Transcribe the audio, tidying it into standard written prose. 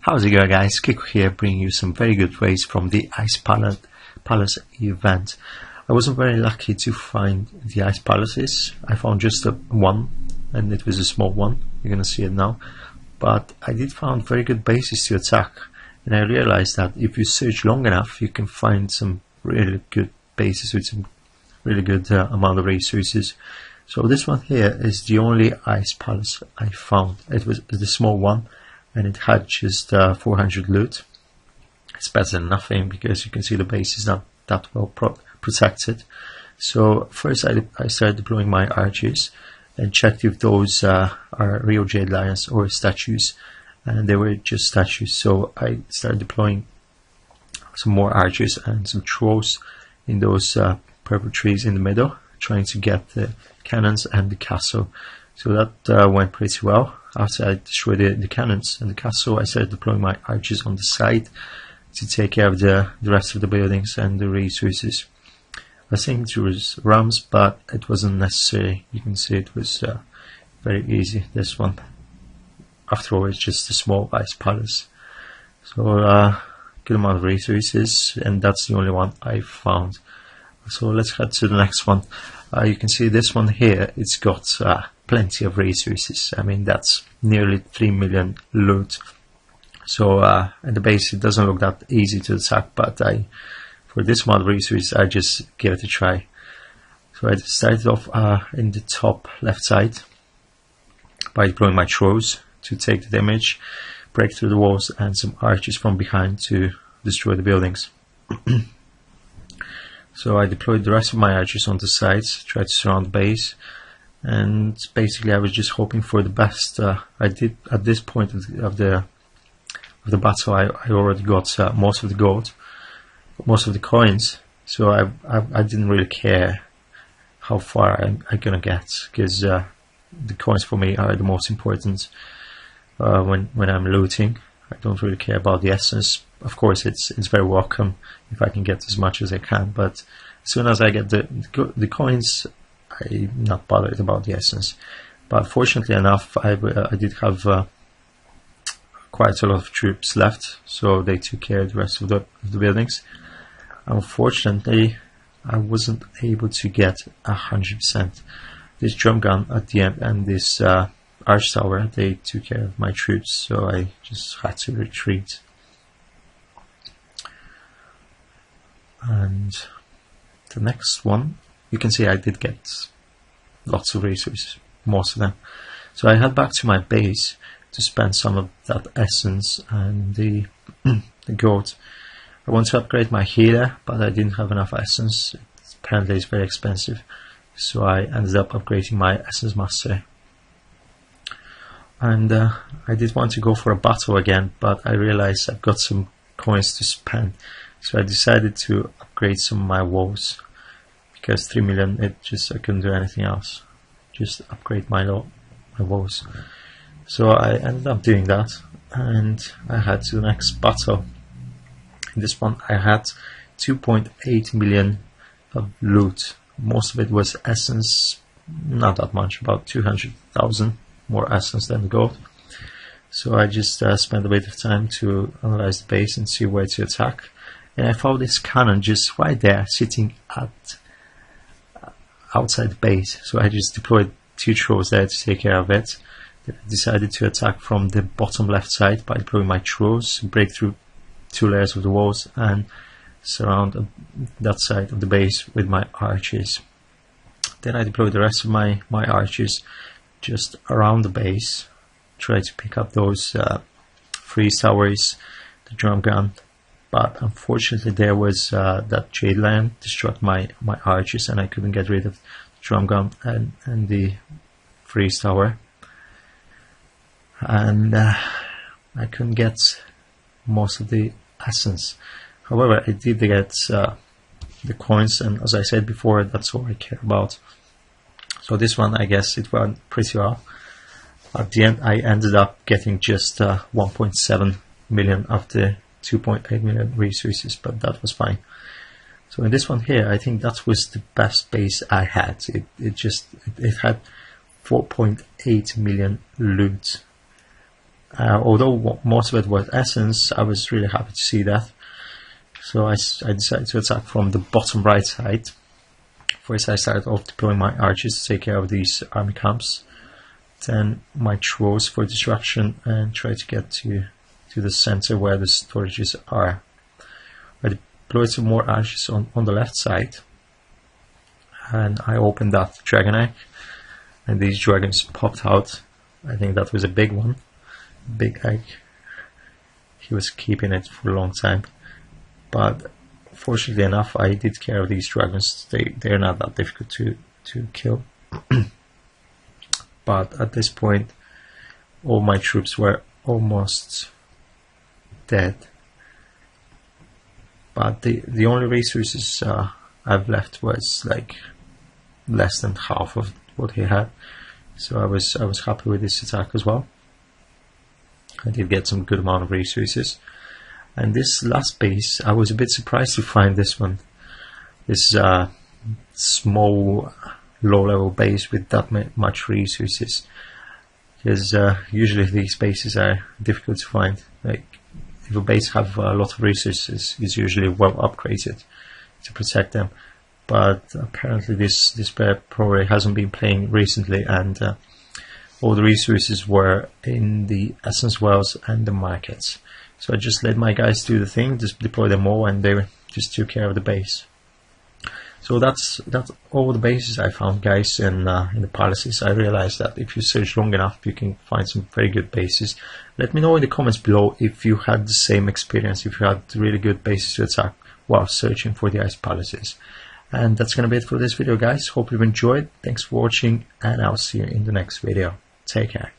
How's it going, guys? Kiko here, bringing you some very good rays from the Ice Palace event. I wasn't very lucky to find the Ice Palaces. I found just one, and it was a small one. You're gonna see it now. But I did find very good bases to attack, and I realized that if you search long enough, you can find some really good bases with some really good amount of resources. So this one here is the only Ice Palace I found. It was the small one, and it had just 400 loot. It's better than nothing because you can see the base is not that well protected. So first I started deploying my archers and checked if those are real jade lions or statues, and they were just statues. So I started deploying some more archers and some trolls in those purple trees in the middle, trying to get the cannons and the castle. So that went pretty well. After I destroyed the cannons and the castle, I started deploying my archers on the side to take care of the rest of the buildings and the resources. I think there was rams, but it wasn't necessary. You can see it was very easy, this one. After all, it's just a small Ice Palace. So good amount of resources, and that's the only one I found. So let's head to the next one. You can see this one here, it's got plenty of resources. I mean, that's nearly 3 million loot. So at the base it doesn't look that easy to attack, but for this amount of resources I just gave it a try. So I started off in the top left side by deploying my trolls to take the damage, break through the walls, and some archers from behind to destroy the buildings. So I deployed the rest of my archers on the sides, tried to surround the base, and basically I was just hoping for the best. I did at this point of the battle. I already got most of the gold, most of the coins. So I didn't really care how far I'm gonna get, because the coins for me are the most important when I'm looting. I don't really care about the essence. Of course, it's very welcome if I can get as much as I can, but as soon as I get the coins, I'm not bothered about the essence. But fortunately enough, I did have quite a lot of troops left, so they took care of the rest of the buildings. Unfortunately, I wasn't able to get 100%. This drum gun at the end and this arch tower, they took care of my troops, so I just had to retreat. And the next one, you can see I did get lots of resources, most of them. So I head back to my base to spend some of that essence and the gold. I want to upgrade my healer, but I didn't have enough essence. Apparently it's very expensive, so I ended up upgrading my essence master. And I did want to go for a battle again, but I realized I've got some coins to spend, so I decided to upgrade some of my walls, because 3 million, I couldn't do anything else, just upgrade my walls. So I ended up doing that, and I had to the next battle. In this one I had 2.8 million of loot. Most of it was essence, not that much, about 200,000 more essence than gold. So I just spent a bit of time to analyze the base and see where to attack, and I found this cannon just right there sitting outside the base. So I just deployed 2 trolls there to take care of it. I decided to attack from the bottom left side by deploying my trolls, break through 2 layers of the walls, and surround that side of the base with my archers. Then I deployed the rest of my archers just around the base, try to pick up those freeze towers, the drum gun, but unfortunately there was that jade lion destroyed my archers, and I couldn't get rid of the drum gun and the freeze tower, and I couldn't get most of the essence. However, I did get the coins, and as I said before, that's all I care about. So this one, I guess it went pretty well. At the end I ended up getting just 1.7 million of the 2.8 million resources, but that was fine. So in this one here, I think that was the best base I had. It had 4.8 million loot. Although most of it was essence, I was really happy to see that. So I decided to attack from the bottom right side. First I started off deploying my archers to take care of these army camps, then my trolls for destruction, and try to get to the center where the storages are. I deployed some more archers on the left side, and I opened that dragon egg, and these dragons popped out. I think that was a big one, big egg. He was keeping it for a long time, but fortunately enough I did care of these dragons. They're not that difficult to kill. But at this point all my troops were almost dead, but the only resources I've left was like less than half of what he had, so I was happy with this attack as well. I did get some good amount of resources. And this last base, I was a bit surprised to find this one, this small low-level base with that much resources, because usually these bases are difficult to find. Like, if a base have a lot of resources, it's usually well upgraded to protect them. But apparently this player probably hasn't been playing recently, and all the resources were in the essence wells and the markets. So I just let my guys do the thing, just deploy them all, and they just took care of the base. So that's all the bases I found, guys, in the palaces. I realized that if you search long enough, you can find some very good bases. Let me know in the comments below if you had the same experience, if you had really good bases to attack while searching for the ice palaces. And that's gonna be it for this video, guys. Hope you've enjoyed. Thanks for watching, and I'll see you in the next video. Take care.